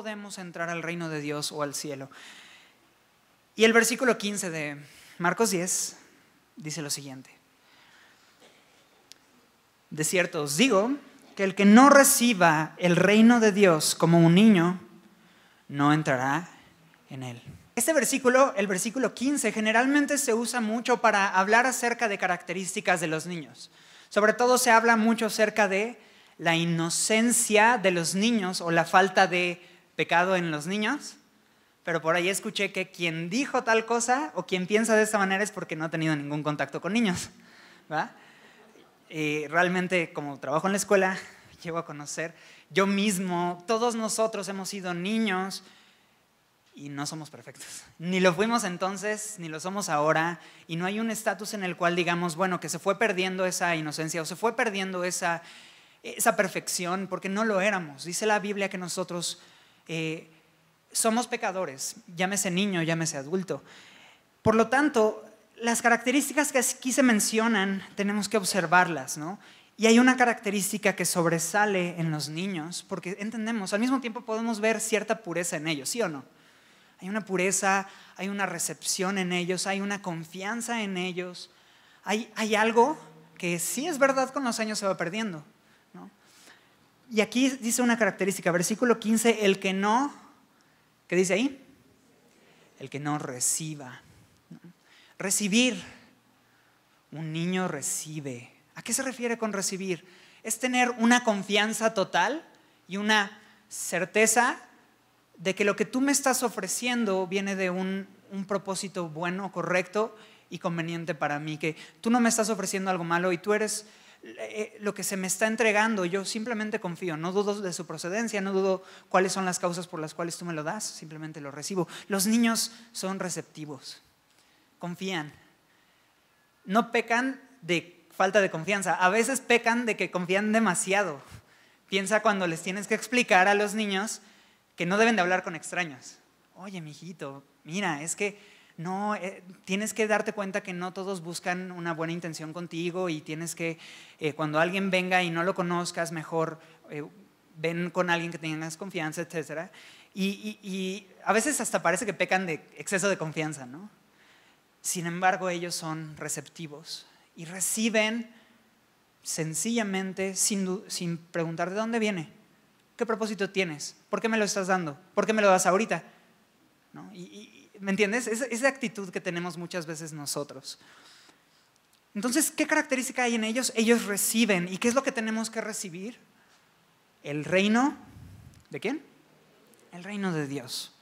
podemos entrar al reino de Dios o al cielo. Y el versículo 15 de Marcos 10 dice lo siguiente: de cierto os digo que el que no reciba el reino de Dios como un niño, no entrará en él. Este versículo, el versículo 15, generalmente se usa mucho para hablar acerca de características de los niños. Sobre todo se habla mucho acerca de la inocencia de los niños o la falta de pecado en los niños. Pero por ahí escuché que quien dijo tal cosa o quien piensa de esta manera es porque no ha tenido ningún contacto con niños, ¿verdad? Realmente, como trabajo en la escuela, llego a conocer, yo mismo, todos nosotros hemos sido niños y no somos perfectos. Ni lo fuimos entonces, ni lo somos ahora, y no hay un estatus en el cual digamos, bueno, que se fue perdiendo esa inocencia o se fue perdiendo esa perfección, porque no lo éramos. Dice la Biblia que nosotros somos pecadores, llámese niño, llámese adulto. Por lo tanto, las características que aquí se mencionan tenemos que observarlas, ¿no? Y hay una característica que sobresale en los niños, porque entendemos, al mismo tiempo podemos ver cierta pureza en ellos, ¿sí o no? Hay una pureza, hay una recepción en ellos, hay una confianza en ellos, hay algo que sí es verdad con los años se va perdiendo, ¿no? Y aquí dice una característica, versículo 15, el que no, ¿qué dice ahí? El que no reciba. Recibir. Un niño recibe. ¿A qué se refiere con recibir? Es tener una confianza total y una certeza de que lo que tú me estás ofreciendo viene de un propósito bueno, correcto y conveniente para mí. Que tú no me estás ofreciendo algo malo y tú eres lo que se me está entregando. Yo simplemente confío, no dudo de su procedencia, no dudo cuáles son las causas por las cuales tú me lo das, simplemente lo recibo. Los niños son receptivos. Confían. No pecan de falta de confianza. A veces pecan de que confían demasiado. Piensa cuando les tienes que explicar a los niños que no deben de hablar con extraños. Oye, mijito, mira, es que no, tienes que darte cuenta que no todos buscan una buena intención contigo y tienes que, cuando alguien venga y no lo conozcas, mejor ven con alguien que tengas confianza, etc. Y a veces hasta parece que pecan de exceso de confianza, ¿no? Sin embargo, ellos son receptivos y reciben sencillamente, sin preguntar de dónde viene, qué propósito tienes, por qué me lo estás dando, por qué me lo das ahorita, ¿no? ¿Me entiendes? Esa actitud que tenemos muchas veces nosotros. Entonces, ¿qué característica hay en ellos? Ellos reciben. ¿Y qué es lo que tenemos que recibir? El reino, ¿de quién? El reino de Dios.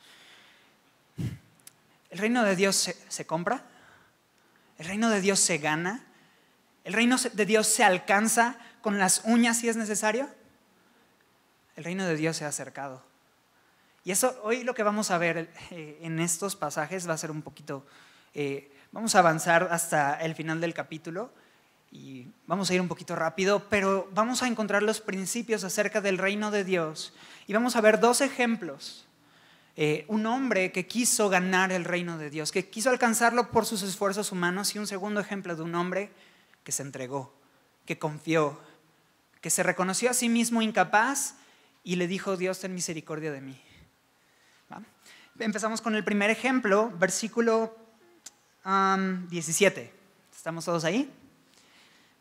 ¿El reino de Dios se compra? ¿El reino de Dios se gana? ¿El reino de Dios se alcanza con las uñas si es necesario? El reino de Dios se ha acercado. Y eso hoy lo que vamos a ver en estos pasajes va a ser un poquito, vamos a avanzar hasta el final del capítulo y vamos a ir un poquito rápido, pero vamos a encontrar los principios acerca del reino de Dios y vamos a ver dos ejemplos. Un hombre que quiso ganar el reino de Dios, que quiso alcanzarlo por sus esfuerzos humanos, y un segundo ejemplo de un hombre que se entregó, que confió, que se reconoció a sí mismo incapaz y le dijo: Dios, ten misericordia de mí. ¿Va? Empezamos con el primer ejemplo, versículo 17. ¿Estamos todos ahí?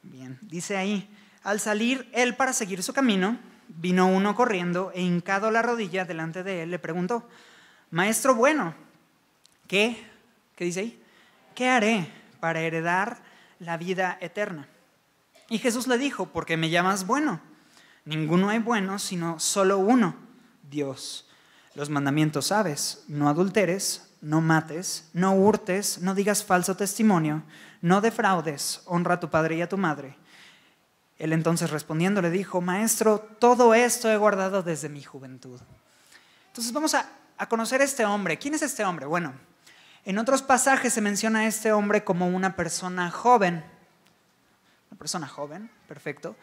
Bien, dice ahí: al salir él para seguir su camino, vino uno corriendo e hincado la rodilla delante de él, le preguntó: Maestro bueno, ¿qué dice ahí? ¿Qué haré para heredar la vida eterna? Y Jesús le dijo: ¿por qué me llamas bueno? Ninguno hay bueno, sino solo uno, Dios. Los mandamientos sabes: no adulteres, no mates, no hurtes, no digas falso testimonio, no defraudes, honra a tu padre y a tu madre. Él entonces respondiendo le dijo: Maestro, todo esto he guardado desde mi juventud. Entonces vamos a conocer a este hombre. ¿Quién es este hombre? Bueno, en otros pasajes se menciona a este hombre como una persona joven. Una persona joven, perfecto.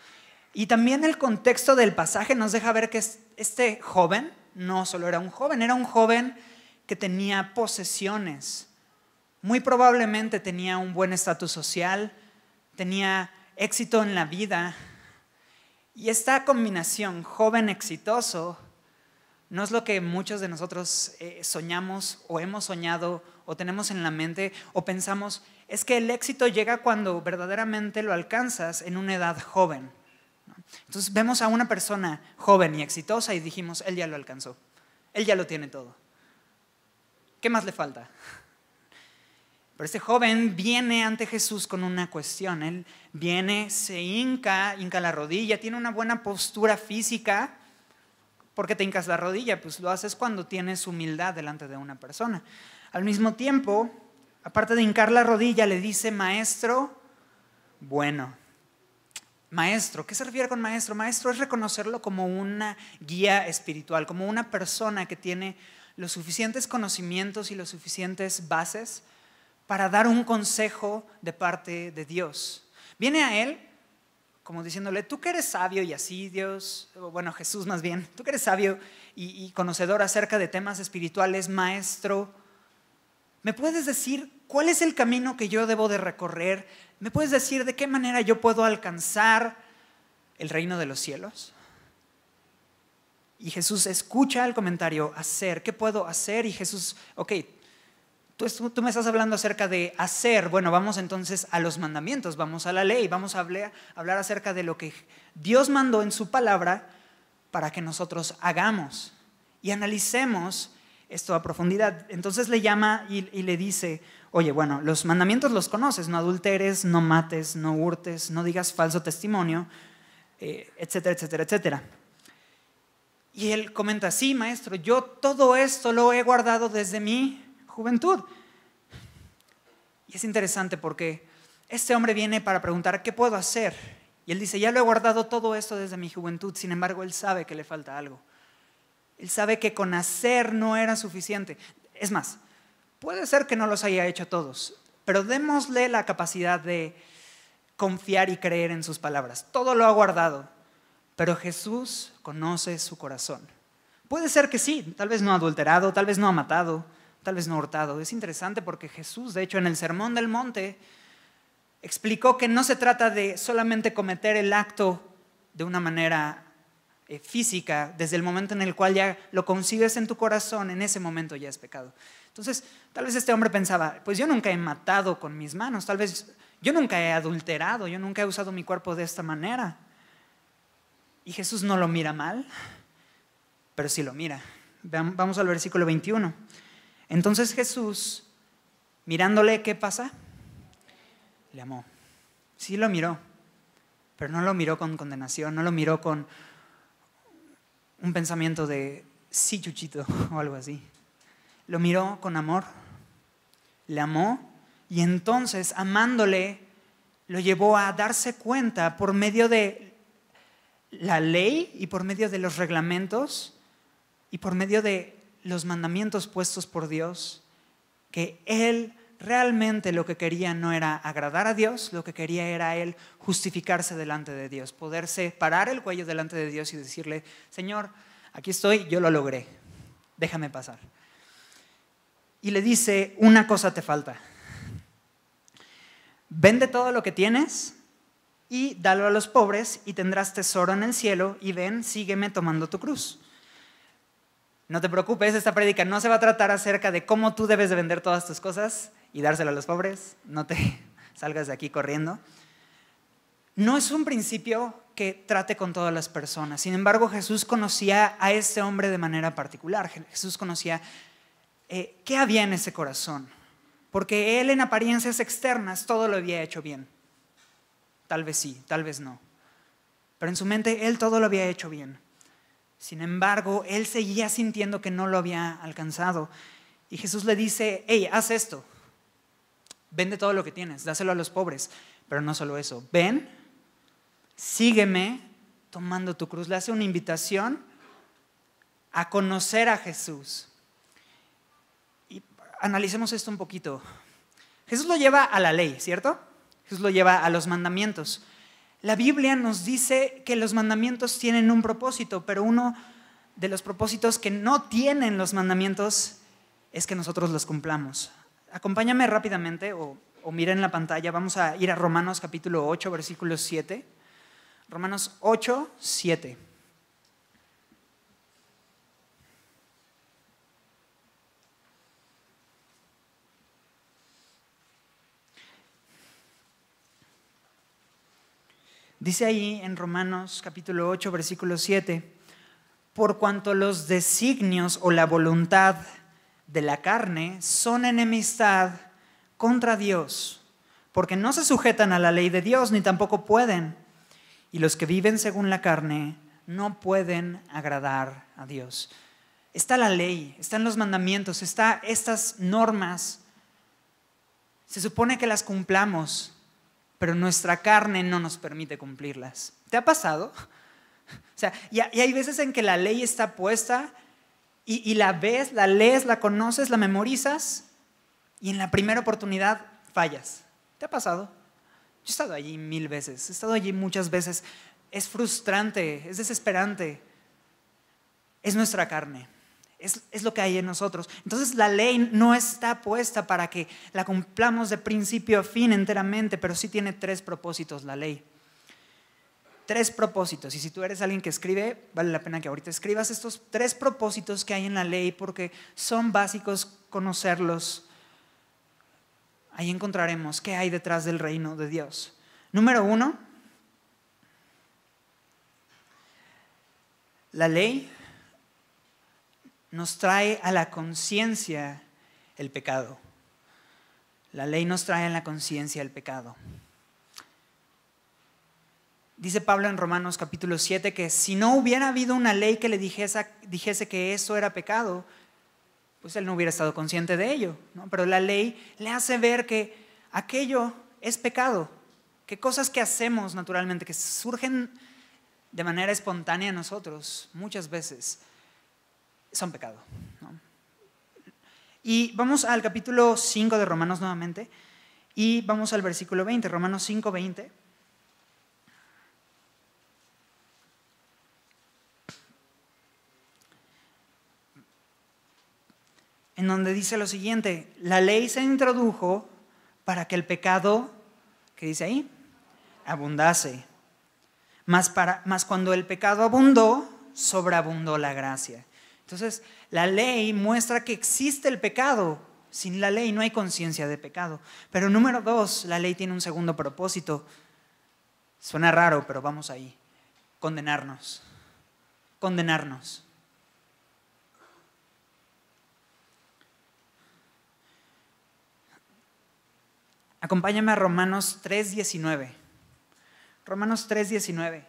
Y también el contexto del pasaje nos deja ver que este joven no solo era un joven que tenía posesiones. Muy probablemente tenía un buen estatus social, tenía éxito en la vida. Y esta combinación joven exitoso no es lo que muchos de nosotros soñamos o hemos soñado o tenemos en la mente o pensamos, es que el éxito llega cuando verdaderamente lo alcanzas en una edad joven. Entonces vemos a una persona joven y exitosa y dijimos, él ya lo alcanzó, él ya lo tiene todo. ¿Qué más le falta? Pero este joven viene ante Jesús con una cuestión. Él viene, se hinca la rodilla, tiene una buena postura física. ¿Por qué te hincas la rodilla? Pues lo haces cuando tienes humildad delante de una persona. Al mismo tiempo, aparte de hincar la rodilla, le dice, maestro, bueno. Maestro, ¿qué se refiere con maestro? Maestro es reconocerlo como una guía espiritual, como una persona que tiene los suficientes conocimientos y las suficientes bases para dar un consejo de parte de Dios. Viene a él como diciéndole, tú que eres sabio y así Dios, bueno Jesús más bien, tú que eres sabio y conocedor acerca de temas espirituales, maestro, ¿me puedes decir cuál es el camino que yo debo de recorrer? ¿Me puedes decir de qué manera yo puedo alcanzar el reino de los cielos? Y Jesús escucha el comentario, hacer, ¿qué puedo hacer? Y Jesús, ok, tú me estás hablando acerca de hacer. Bueno, vamos entonces a los mandamientos, vamos a la ley, vamos a hablar acerca de lo que Dios mandó en su palabra para que nosotros hagamos y analicemos esto a profundidad. Entonces le llama y le dice, oye, bueno, los mandamientos los conoces, no adulteres, no mates, no hurtes, no digas falso testimonio, etcétera, etcétera, etcétera. Y él comenta, sí, maestro, yo todo esto lo he guardado desde mi juventud. Y es interesante porque este hombre viene para preguntar, ¿qué puedo hacer? Y él dice, ya lo he guardado todo esto desde mi juventud, sin embargo, él sabe que le falta algo. Él sabe que con hacer no era suficiente. Es más, puede ser que no los haya hecho todos, pero démosle la capacidad de confiar y creer en sus palabras. Todo lo ha guardado, pero Jesús conoce su corazón. Puede ser que sí, tal vez no ha adulterado, tal vez no ha matado, tal vez no ha hurtado. Es interesante porque Jesús, de hecho, en el Sermón del Monte, explicó que no se trata de solamente cometer el acto de una manera física, desde el momento en el cual ya lo concibes en tu corazón, en ese momento ya es pecado. Entonces, tal vez este hombre pensaba, pues yo nunca he matado con mis manos, tal vez yo nunca he adulterado, yo nunca he usado mi cuerpo de esta manera. Y Jesús no lo mira mal, pero sí lo mira. Vamos al versículo 21. Entonces Jesús, mirándole, ¿qué pasa? Le amó. Sí lo miró, pero no lo miró con condenación, no lo miró con un pensamiento de sí, chuchito o algo así. Lo miró con amor, le amó y entonces, amándole, lo llevó a darse cuenta por medio de la ley y por medio de los reglamentos y por medio de los mandamientos puestos por Dios, que él realmente lo que quería no era agradar a Dios, lo que quería era él justificarse delante de Dios, poderse parar el cuello delante de Dios y decirle, Señor, aquí estoy, yo lo logré, déjame pasar. Y le dice, una cosa te falta. Vende todo lo que tienes y dalo a los pobres y tendrás tesoro en el cielo y ven, sígueme tomando tu cruz. No te preocupes, esta prédica no se va a tratar acerca de cómo tú debes de vender todas tus cosas y dárselo a los pobres. No te salgas de aquí corriendo. No es un principio que trate con todas las personas. Sin embargo, Jesús conocía a este hombre de manera particular. Jesús conocía qué había en ese corazón. Porque él en apariencias externas todo lo había hecho bien. Tal vez sí, tal vez no. Pero en su mente él todo lo había hecho bien. Sin embargo, él seguía sintiendo que no lo había alcanzado. Y Jesús le dice, hey, haz esto. Vende todo lo que tienes, dáselo a los pobres. Pero no solo eso, ven, sígueme tomando tu cruz. Le hace una invitación a conocer a Jesús. Y analicemos esto un poquito. Jesús lo lleva a la ley, ¿cierto? Jesús lo lleva a los mandamientos. La Biblia nos dice que los mandamientos tienen un propósito, pero uno de los propósitos que no tienen los mandamientos es que nosotros los cumplamos. Acompáñame rápidamente o mira en la pantalla, vamos a ir a Romanos capítulo 8, versículo 7. Romanos 8, 7. Dice ahí en Romanos capítulo 8, versículo 7, por cuanto los designios o la voluntad de la carne son enemistad contra Dios, porque no se sujetan a la ley de Dios, ni tampoco pueden. Y los que viven según la carne no pueden agradar a Dios. Está la ley, están los mandamientos, están estas normas. Se supone que las cumplamos, pero nuestra carne no nos permite cumplirlas. ¿Te ha pasado? O sea, y hay veces en que la ley está puesta y la ves, la lees, la conoces, la memorizas y en la primera oportunidad fallas. ¿Te ha pasado? Yo he estado allí 1000 veces, he estado allí muchas veces. Es frustrante, es desesperante. Es nuestra carne, es lo que hay en nosotros. Entonces la ley no está puesta para que la cumplamos de principio a fin enteramente, pero sí tiene 3 propósitos la ley. 3 propósitos, y si tú eres alguien que escribe, vale la pena que ahorita escribas estos 3 propósitos que hay en la ley porque son básicos conocerlos. Ahí encontraremos qué hay detrás del reino de Dios. Número 1, la ley nos trae a la conciencia el pecado. La ley nos trae a la conciencia el pecado. Dice Pablo en Romanos capítulo 7 que si no hubiera habido una ley que le dijese que eso era pecado, pues él no hubiera estado consciente de ello, ¿no? Pero la ley le hace ver que aquello es pecado, que cosas que hacemos naturalmente, que surgen de manera espontánea en nosotros, muchas veces son pecado, ¿no? Y vamos al capítulo 5 de Romanos nuevamente y vamos al versículo 20, Romanos 5, 20. En donde dice lo siguiente: la ley se introdujo para que el pecado, ¿qué dice ahí? Abundase. Mas cuando el pecado abundó, sobreabundó la gracia. Entonces, la ley muestra que existe el pecado. Sin la ley no hay conciencia de pecado. Pero número 2, la ley tiene un segundo propósito. Suena raro, pero vamos ahí. Condenarnos. Condenarnos. Acompáñame a Romanos 3:19. Romanos 3:19.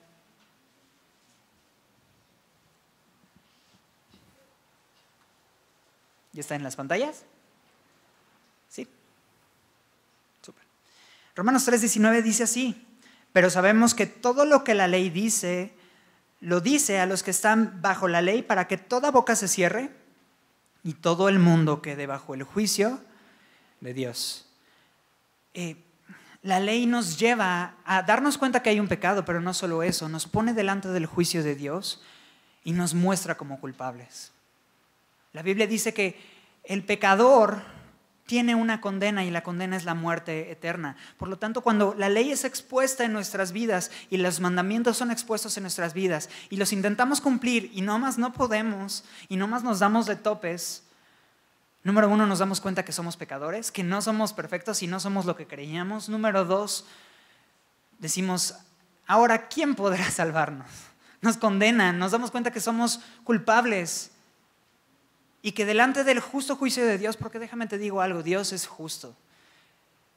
¿Ya está en las pantallas? Sí. Súper. Romanos 3:19 dice así: pero sabemos que todo lo que la ley dice, lo dice a los que están bajo la ley para que toda boca se cierre y todo el mundo quede bajo el juicio de Dios. La ley nos lleva a darnos cuenta que hay un pecado, pero no solo eso, nos pone delante del juicio de Dios y nos muestra como culpables. La Biblia dice que el pecador tiene una condena y la condena es la muerte eterna. Por lo tanto, cuando la ley es expuesta en nuestras vidas y los mandamientos son expuestos en nuestras vidas y los intentamos cumplir y nomás no podemos y nomás nos damos de topes, número 1, nos damos cuenta que somos pecadores, que no somos perfectos y no somos lo que creíamos. Número 2, decimos, ahora, ¿quién podrá salvarnos? Nos condenan, nos damos cuenta que somos culpables y que delante del justo juicio de Dios, porque déjame te digo algo, Dios es justo.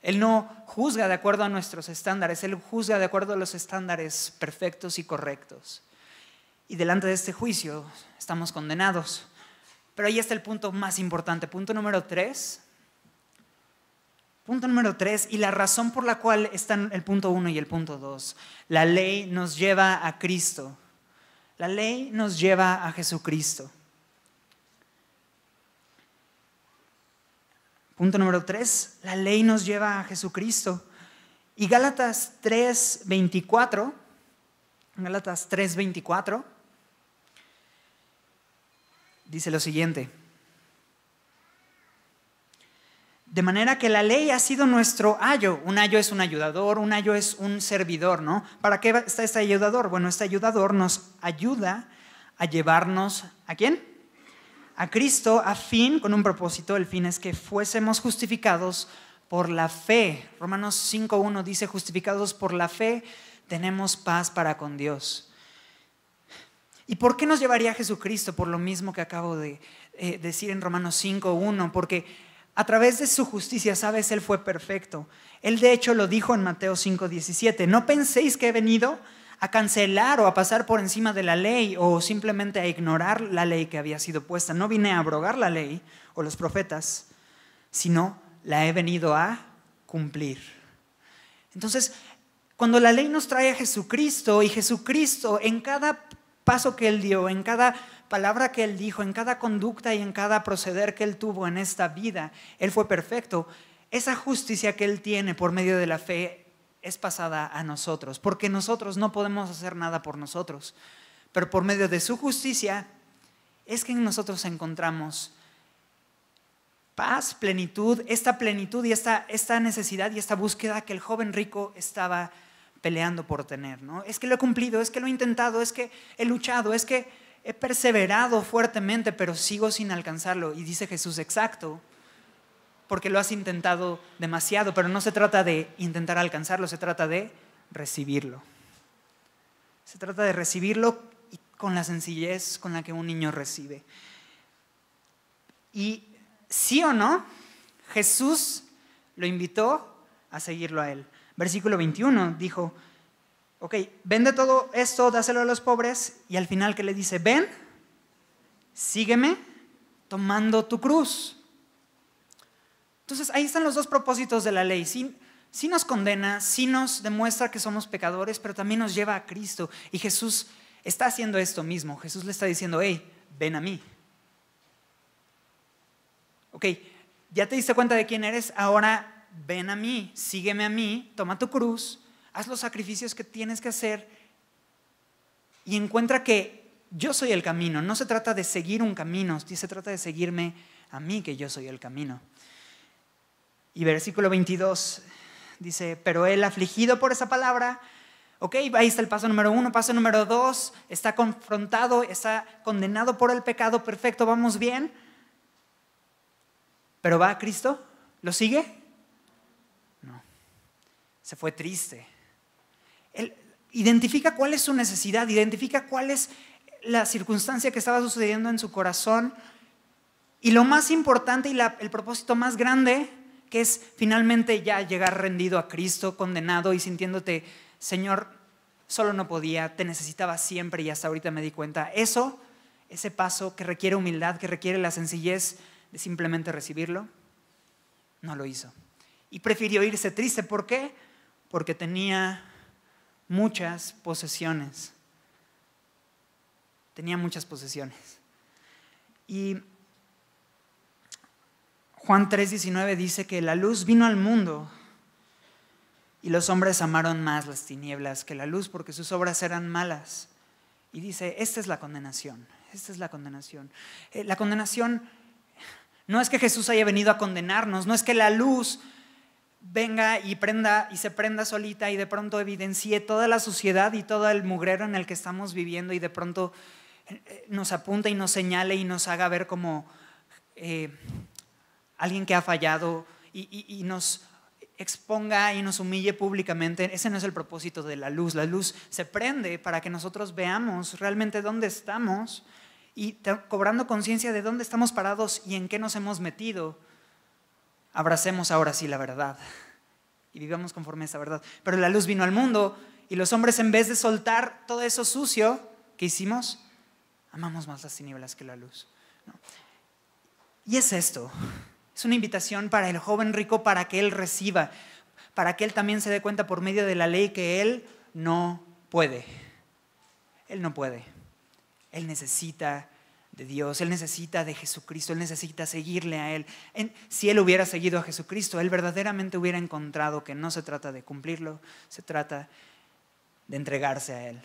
Él no juzga de acuerdo a nuestros estándares, Él juzga de acuerdo a los estándares perfectos y correctos. Y delante de este juicio estamos condenados. Pero ahí está el punto más importante, punto número 3. Punto número 3, y la razón por la cual están el punto 1 y el punto 2. La ley nos lleva a Cristo. La ley nos lleva a Jesucristo. Punto número 3, la ley nos lleva a Jesucristo. Y Gálatas 3:24, dice lo siguiente: de manera que la ley ha sido nuestro ayo. Un ayo es un ayudador, un ayo es un servidor, ¿no? ¿Para qué está este ayudador? Bueno, este ayudador nos ayuda a llevarnos, ¿a quién? A Cristo, a fin, con un propósito. El fin es que fuésemos justificados por la fe. Romanos 5:1 dice, justificados por la fe, tenemos paz para con Dios. ¿Y por qué nos llevaría a Jesucristo? Por lo mismo que acabo de decir en Romanos 5:1, porque a través de su justicia, ¿sabes? Él fue perfecto. Él de hecho lo dijo en Mateo 5:17, no penséis que he venido a cancelar o a pasar por encima de la ley o simplemente a ignorar la ley que había sido puesta. No vine a abrogar la ley o los profetas, sino la he venido a cumplir. Entonces, cuando la ley nos trae a Jesucristo, y Jesucristo en cada paso que Él dio, en cada palabra que Él dijo, en cada conducta y en cada proceder que Él tuvo en esta vida, Él fue perfecto. Esa justicia que Él tiene por medio de la fe es pasada a nosotros, porque nosotros no podemos hacer nada por nosotros, pero por medio de su justicia es que en nosotros encontramos paz, plenitud y esta necesidad y esta búsqueda que el joven rico estaba peleando por tener, ¿no? Es que lo he cumplido, es que lo he intentado, es que he luchado, es que he perseverado fuertemente, pero sigo sin alcanzarlo. Y dice Jesús, exacto, porque lo has intentado demasiado, pero no se trata de intentar alcanzarlo, se trata de recibirlo. Se trata de recibirlo con la sencillez con la que un niño recibe. Y sí o no, Jesús lo invitó a seguirlo a Él. Versículo 21 dijo, ok, vende todo esto, dáselo a los pobres, y al final ¿qué le dice? Ven, sígueme tomando tu cruz. Entonces ahí están los dos propósitos de la ley. Sí nos condena, sí nos demuestra que somos pecadores, pero también nos lleva a Cristo. Y Jesús está haciendo esto mismo. Jesús le está diciendo, hey, ven a mí. Ok, ya te diste cuenta de quién eres, ahora ven a mí, sígueme a mí, toma tu cruz, haz los sacrificios que tienes que hacer y encuentra que yo soy el camino. No se trata de seguir un camino, se trata de seguirme a mí, que yo soy el camino. Y versículo 22 dice, pero él afligido por esa palabra, ok, ahí está el paso número 1, paso número 2, está confrontado, está condenado por el pecado, perfecto, vamos bien. ¿Pero va a Cristo? ¿Lo sigue? No, se fue triste. Él identifica cuál es su necesidad, identifica cuál es la circunstancia que estaba sucediendo en su corazón y lo más importante y el propósito más grande, que es finalmente ya llegar rendido a Cristo, condenado y sintiéndote, Señor, solo no podía, te necesitaba siempre y hasta ahorita me di cuenta. Ese paso que requiere humildad, que requiere la sencillez de simplemente recibirlo, no lo hizo. Y prefirió irse triste. ¿Por qué? Porque tenía muchas posesiones. Tenía muchas posesiones. Y Juan 3:19 dice que la luz vino al mundo y los hombres amaron más las tinieblas que la luz porque sus obras eran malas. Y dice, esta es la condenación. Esta es la condenación. La condenación no es que Jesús haya venido a condenarnos, no es que la luz venga y se prenda solita y de pronto evidencie toda la suciedad y todo el mugrero en el que estamos viviendo y de pronto nos apunte y nos señale y nos haga ver como alguien que ha fallado y nos exponga y nos humille públicamente. Ese no es el propósito de la luz. La luz se prende para que nosotros veamos realmente dónde estamos y cobrando conciencia de dónde estamos parados y en qué nos hemos metido, abracemos ahora sí la verdad y vivamos conforme a esa verdad. Pero la luz vino al mundo y los hombres, en vez de soltar todo eso sucio que hicimos, amamos más las tinieblas que la luz, ¿no? Y es esto, es una invitación para el joven rico para que él reciba, para que él también se dé cuenta por medio de la ley que él no puede. Él no puede. Él necesita de Dios, Él necesita de Jesucristo, Él necesita seguirle a Él. Si Él hubiera seguido a Jesucristo, Él verdaderamente hubiera encontrado que no se trata de cumplirlo, se trata de entregarse a Él.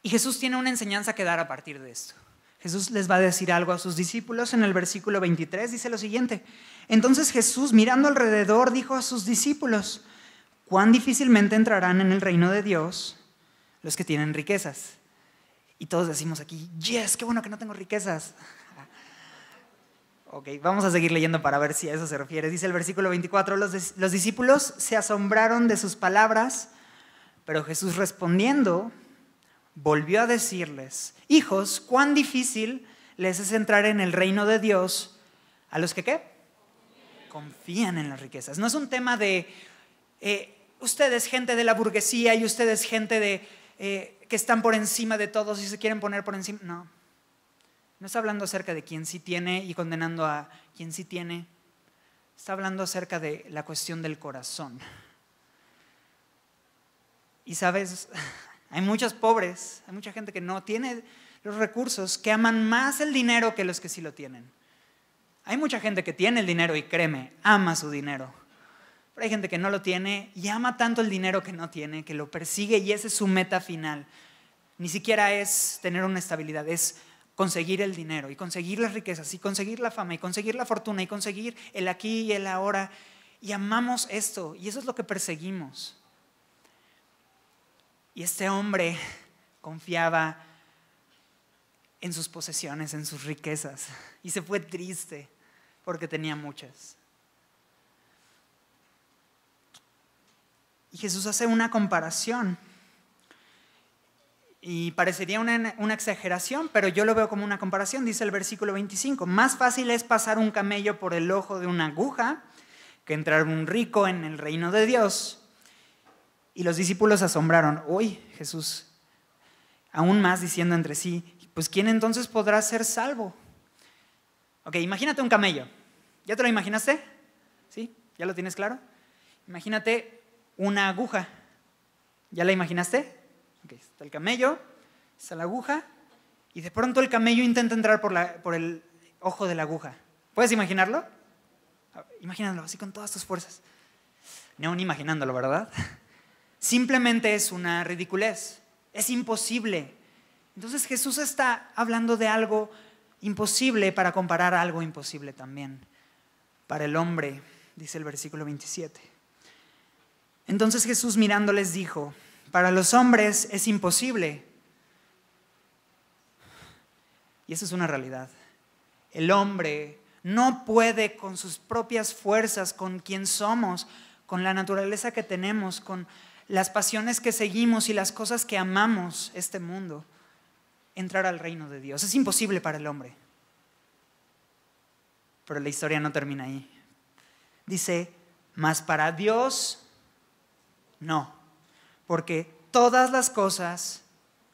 Y Jesús tiene una enseñanza que dar a partir de esto. Jesús les va a decir algo a sus discípulos en el versículo 23, dice lo siguiente. Entonces Jesús, mirando alrededor, dijo a sus discípulos, cuán difícilmente entrarán en el reino de Dios los que tienen riquezas. Y todos decimos aquí, yes, qué bueno que no tengo riquezas. Ok, vamos a seguir leyendo para ver si a eso se refiere. Dice el versículo 24, los discípulos se asombraron de sus palabras, pero Jesús respondiendo volvió a decirles: hijos, cuán difícil les es entrar en el reino de Dios a los que ¿qué? Confían en las riquezas. No es un tema de ustedes gente de la burguesía y ustedes gente de que están por encima de todos y se quieren poner por encima. No está hablando acerca de quien sí tiene y condenando a quien sí tiene. Está hablando acerca de la cuestión del corazón. Y sabes, hay muchos pobres, hay mucha gente que no tiene los recursos, que aman más el dinero que los que sí lo tienen. Hay mucha gente que tiene el dinero y créeme, ama su dinero. Pero hay gente que no lo tiene y ama tanto el dinero que no tiene, que lo persigue y esa es su meta final. Ni siquiera es tener una estabilidad, es conseguir el dinero y conseguir las riquezas y conseguir la fama y conseguir la fortuna y conseguir el aquí y el ahora. Y amamos esto y eso es lo que perseguimos. Y este hombre confiaba en sus posesiones, en sus riquezas y se fue triste porque tenía muchas. Y Jesús hace una comparación. Y parecería una exageración, pero yo lo veo como una comparación. Dice el versículo 25, más fácil es pasar un camello por el ojo de una aguja que entrar un rico en el reino de Dios. Y los discípulos asombraron. Uy, Jesús, aún más diciendo entre sí, pues ¿quién entonces podrá ser salvo? Ok, imagínate un camello. ¿Ya te lo imaginaste? ¿Sí? ¿Ya lo tienes claro? Imagínate una aguja. ¿Ya la imaginaste? Okay, está el camello, está la aguja y de pronto el camello intenta entrar por el ojo de la aguja. ¿Puedes imaginarlo? Imagínalo así con todas tus fuerzas. No, ni imaginándolo, ¿verdad? Simplemente es una ridiculez. Es imposible. Entonces Jesús está hablando de algo imposible para comparar a algo imposible también. Para el hombre, dice el versículo 27. Entonces Jesús mirándoles dijo: para los hombres es imposible. Y eso es una realidad. El hombre no puede con sus propias fuerzas, con quien somos, con la naturaleza que tenemos, con las pasiones que seguimos y las cosas que amamos este mundo, entrar al reino de Dios. Es imposible para el hombre. Pero la historia no termina ahí. Dice, mas para Dios no. Porque todas las cosas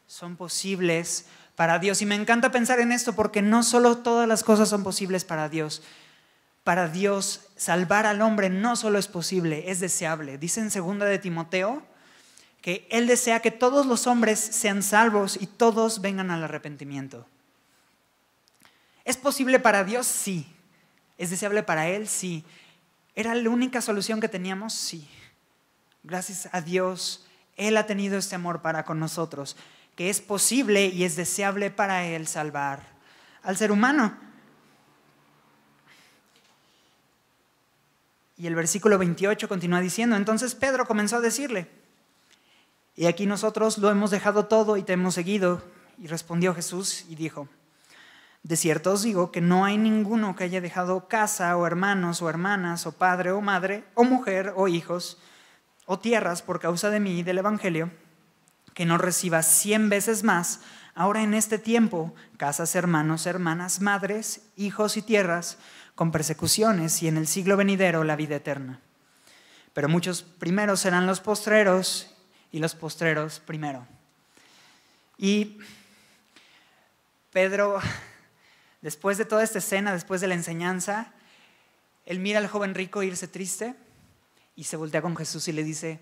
son posibles para Dios. Y me encanta pensar en esto porque no solo todas las cosas son posibles para Dios. Para Dios, salvar al hombre no solo es posible, es deseable. Dice en 2 de Timoteo que Él desea que todos los hombres sean salvos y todos vengan al arrepentimiento. ¿Es posible para Dios? Sí. ¿Es deseable para Él? Sí. ¿Era la única solución que teníamos? Sí. Gracias a Dios, Él ha tenido este amor para con nosotros, que es posible y es deseable para Él salvar al ser humano. Y el versículo 28 continúa diciendo, entonces Pedro comenzó a decirle, y aquí nosotros lo hemos dejado todo y te hemos seguido. Y respondió Jesús y dijo, de cierto os digo que no hay ninguno que haya dejado casa o hermanos o hermanas o padre o madre o mujer o hijos o tierras por causa de mí y del Evangelio, que no reciba 100 veces más ahora en este tiempo casas, hermanos, hermanas, madres, hijos y tierras con persecuciones y en el siglo venidero la vida eterna. Pero muchos primeros serán los postreros y los postreros primero. Y Pedro, después de toda esta escena, después de la enseñanza, él mira al joven rico irse triste y se voltea con Jesús y le dice,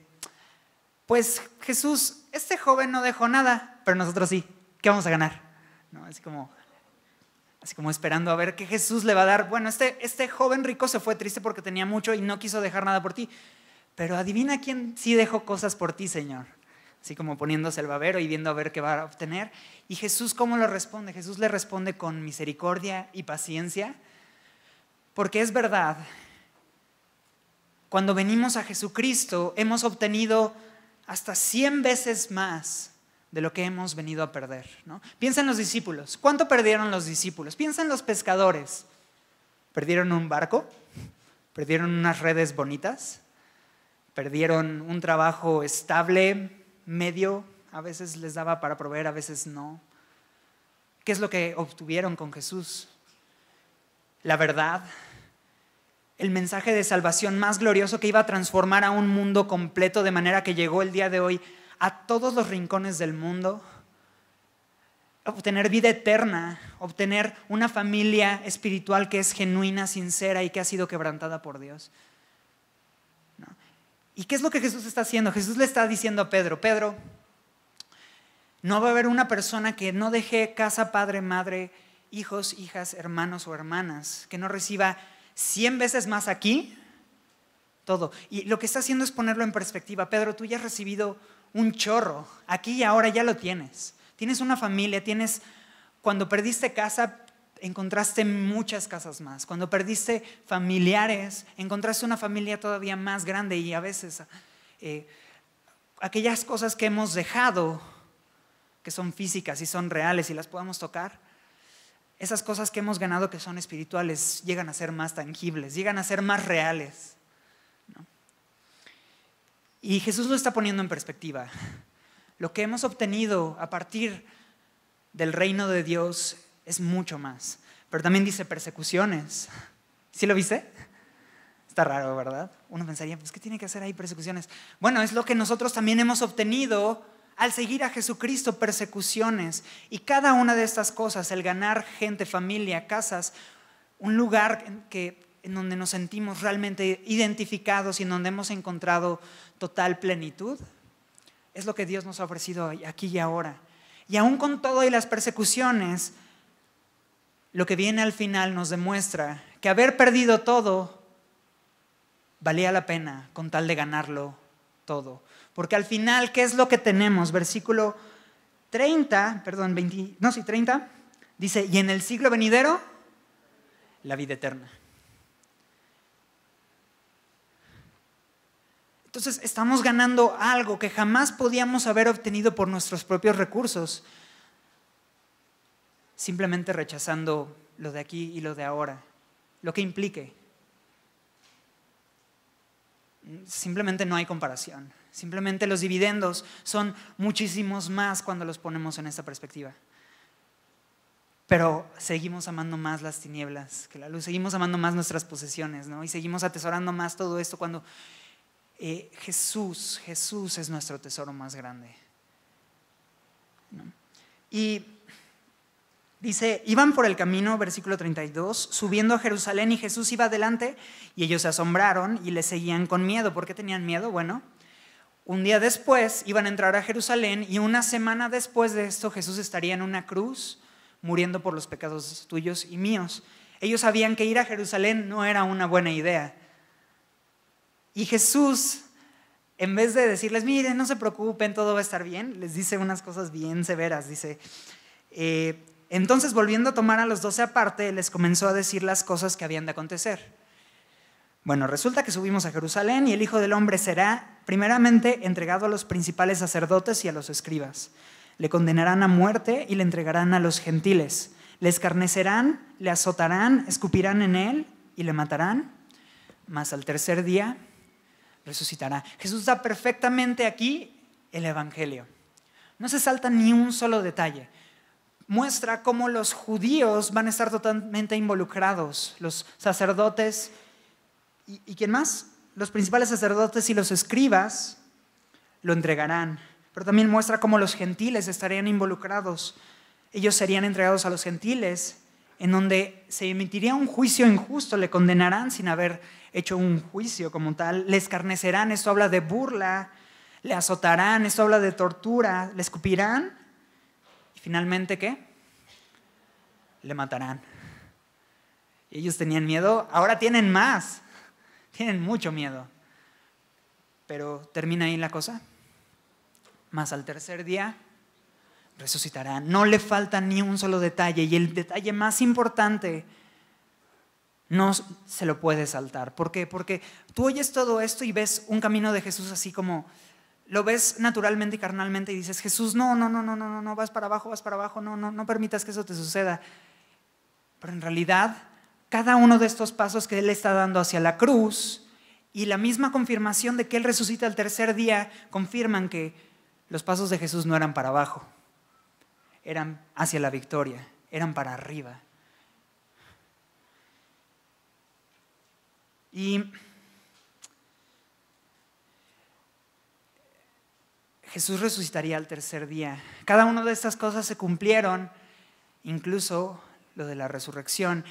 pues Jesús, este joven no dejó nada, pero nosotros sí, ¿qué vamos a ganar? ¿No? Así como esperando a ver qué Jesús le va a dar. Bueno, este joven rico se fue triste porque tenía mucho y no quiso dejar nada por ti, pero adivina quién sí dejó cosas por ti, Señor. Así como poniéndose el babero y viendo a ver qué va a obtener. Y Jesús, ¿cómo lo responde? Jesús le responde con misericordia y paciencia, porque es verdad. Cuando venimos a Jesucristo, hemos obtenido hasta 100 veces más de lo que hemos venido a perder, ¿no? Piensa en los discípulos. ¿Cuánto perdieron los discípulos? Piensa en los pescadores. Perdieron un barco, perdieron unas redes bonitas, perdieron un trabajo estable, medio, a veces les daba para proveer, a veces no. ¿Qué es lo que obtuvieron con Jesús? La verdad, el mensaje de salvación más glorioso que iba a transformar a un mundo completo, de manera que llegó el día de hoy a todos los rincones del mundo. Obtener vida eterna, obtener una familia espiritual que es genuina, sincera y que ha sido quebrantada por Dios. ¿No? ¿Y qué es lo que Jesús está haciendo? Jesús le está diciendo a Pedro, Pedro, no va a haber una persona que no deje casa, padre, madre, hijos, hijas, hermanos o hermanas, que no reciba 100 veces más aquí, todo. Y lo que está haciendo es ponerlo en perspectiva. Pedro, tú ya has recibido un chorro, aquí y ahora ya lo tienes. Tienes una familia, cuando perdiste casa, encontraste muchas casas más. Cuando perdiste familiares, encontraste una familia todavía más grande. Y a veces aquellas cosas que hemos dejado, que son físicas y son reales y las podemos tocar, esas cosas que hemos ganado que son espirituales llegan a ser más tangibles, llegan a ser más reales, ¿no? Y Jesús lo está poniendo en perspectiva. Lo que hemos obtenido a partir del reino de Dios es mucho más. Pero también dice persecuciones. ¿Sí lo viste? Está raro, ¿verdad? Uno pensaría, pues, ¿qué tiene que hacer ahí persecuciones? Bueno, es lo que nosotros también hemos obtenido al seguir a Jesucristo, persecuciones. Y cada una de estas cosas, el ganar gente, familia, casas, un lugar en donde nos sentimos realmente identificados y en donde hemos encontrado total plenitud, es lo que Dios nos ha ofrecido aquí y ahora. Y aún con todo y las persecuciones, lo que viene al final nos demuestra que haber perdido todo valía la pena con tal de ganarlo todo. Porque al final, ¿qué es lo que tenemos? Versículo 30, 30, dice, y en el siglo venidero, la vida eterna. Entonces estamos ganando algo que jamás podíamos haber obtenido por nuestros propios recursos, simplemente rechazando lo de aquí y lo de ahora, lo que implique. Simplemente no hay comparación. Simplemente los dividendos son muchísimos más cuando los ponemos en esta perspectiva. Pero seguimos amando más las tinieblas que la luz, seguimos amando más nuestras posesiones, ¿no? Y seguimos atesorando más todo esto cuando Jesús es nuestro tesoro más grande, ¿no? Y dice, iban por el camino, versículo 32, subiendo a Jerusalén, y Jesús iba adelante, y ellos se asombraron y le seguían con miedo. ¿Por qué tenían miedo? Bueno, un día después iban a entrar a Jerusalén, y una semana después de esto Jesús estaría en una cruz muriendo por los pecados tuyos y míos. Ellos sabían que ir a Jerusalén no era una buena idea. Y Jesús, en vez de decirles, miren, no se preocupen, todo va a estar bien, les dice unas cosas bien severas. Dice, entonces volviendo a tomar a los 12 aparte, les comenzó a decir las cosas que habían de acontecer. Bueno, resulta que subimos a Jerusalén y el Hijo del Hombre será primeramente entregado a los principales sacerdotes y a los escribas. Le condenarán a muerte y le entregarán a los gentiles. Le escarnecerán, le azotarán, escupirán en él y le matarán. Mas al tercer día resucitará. Jesús da perfectamente aquí el evangelio. No se salta ni un solo detalle. Muestra cómo los judíos van a estar totalmente involucrados. Los sacerdotes, ¿y quién más? Los principales sacerdotes y los escribas lo entregarán. Pero también muestra cómo los gentiles estarían involucrados. Ellos serían entregados a los gentiles, en donde se emitiría un juicio injusto, le condenarán sin haber hecho un juicio como tal, le escarnecerán, esto habla de burla, le azotarán, esto habla de tortura, le escupirán y finalmente ¿qué? Le matarán. Y ellos tenían miedo, ahora tienen más, tienen mucho miedo. Pero termina ahí la cosa. Mas al tercer día resucitará. No le falta ni un solo detalle. Y el detalle más importante no se lo puede saltar. ¿Por qué? Porque tú oyes todo esto y ves un camino de Jesús así como lo ves naturalmente y carnalmente y dices, Jesús, no, vas para abajo, no permitas que eso te suceda. Pero en realidad cada uno de estos pasos que Él está dando hacia la cruz y la misma confirmación de que Él resucita al tercer día confirman que los pasos de Jesús no eran para abajo, eran hacia la victoria, eran para arriba. Y Jesús resucitaría al tercer día. Cada una de estas cosas se cumplieron, incluso lo de la resurrección.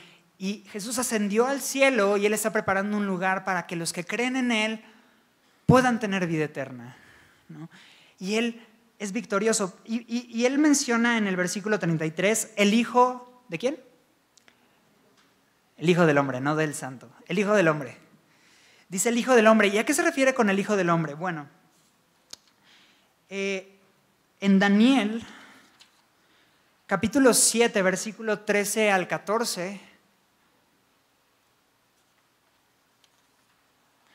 Y Jesús ascendió al cielo y Él está preparando un lugar para que los que creen en Él puedan tener vida eterna, ¿no? Y Él es victorioso. Y Él menciona en el versículo 33 el Hijo, ¿de quién? El Hijo del Hombre, no del Santo. El Hijo del Hombre. Dice el Hijo del Hombre. ¿Y a qué se refiere con el Hijo del Hombre? Bueno, en Daniel, capítulo 7, versículo 13 al 14,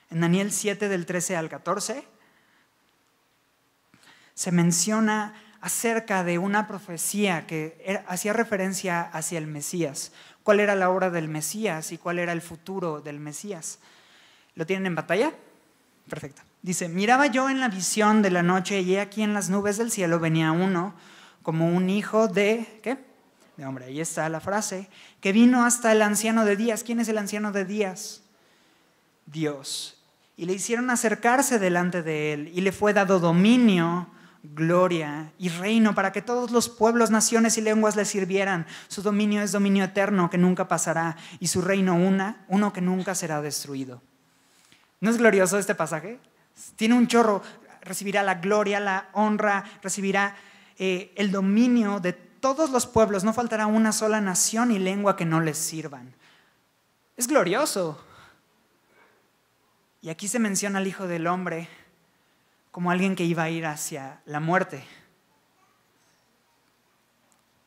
en Daniel 7 del 13 al 14, se menciona acerca de una profecía que hacía referencia hacia el Mesías. ¿Cuál era la obra del Mesías y cuál era el futuro del Mesías? ¿Lo tienen en pantalla? Perfecto. Dice, miraba yo en la visión de la noche y he aquí en las nubes del cielo venía uno como un hijo de, ¿qué? De hombre. Ahí está la frase, que vino hasta el anciano de días. ¿Quién es el anciano de días? Dios. Y le hicieron acercarse delante de él y le fue dado dominio, gloria y reino para que todos los pueblos, naciones y lenguas le sirvieran. Su dominio es dominio eterno que nunca pasará y su reino uno que nunca será destruido. ¿No es glorioso este pasaje? Tiene un chorro. Recibirá la gloria, la honra, recibirá el dominio de todos los pueblos. No faltará una sola nación y lengua que no les sirvan. Es glorioso. Y aquí se menciona al Hijo del Hombre como alguien que iba a ir hacia la muerte.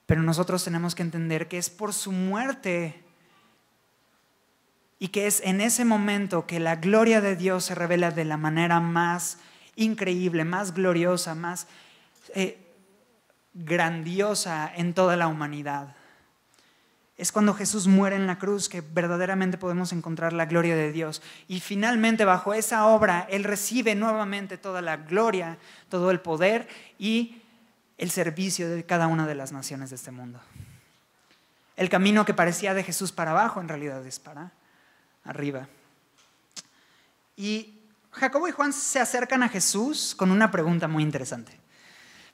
Pero nosotros tenemos que entender que es por su muerte y que es en ese momento que la gloria de Dios se revela de la manera más increíble, más gloriosa, más grandiosa en toda la humanidad. Es cuando Jesús muere en la cruz que verdaderamente podemos encontrar la gloria de Dios. Y finalmente bajo esa obra Él recibe nuevamente toda la gloria, todo el poder y el servicio de cada una de las naciones de este mundo. El camino que parecía de Jesús para abajo en realidad es para arriba. Y Jacobo y Juan se acercan a Jesús con una pregunta muy interesante.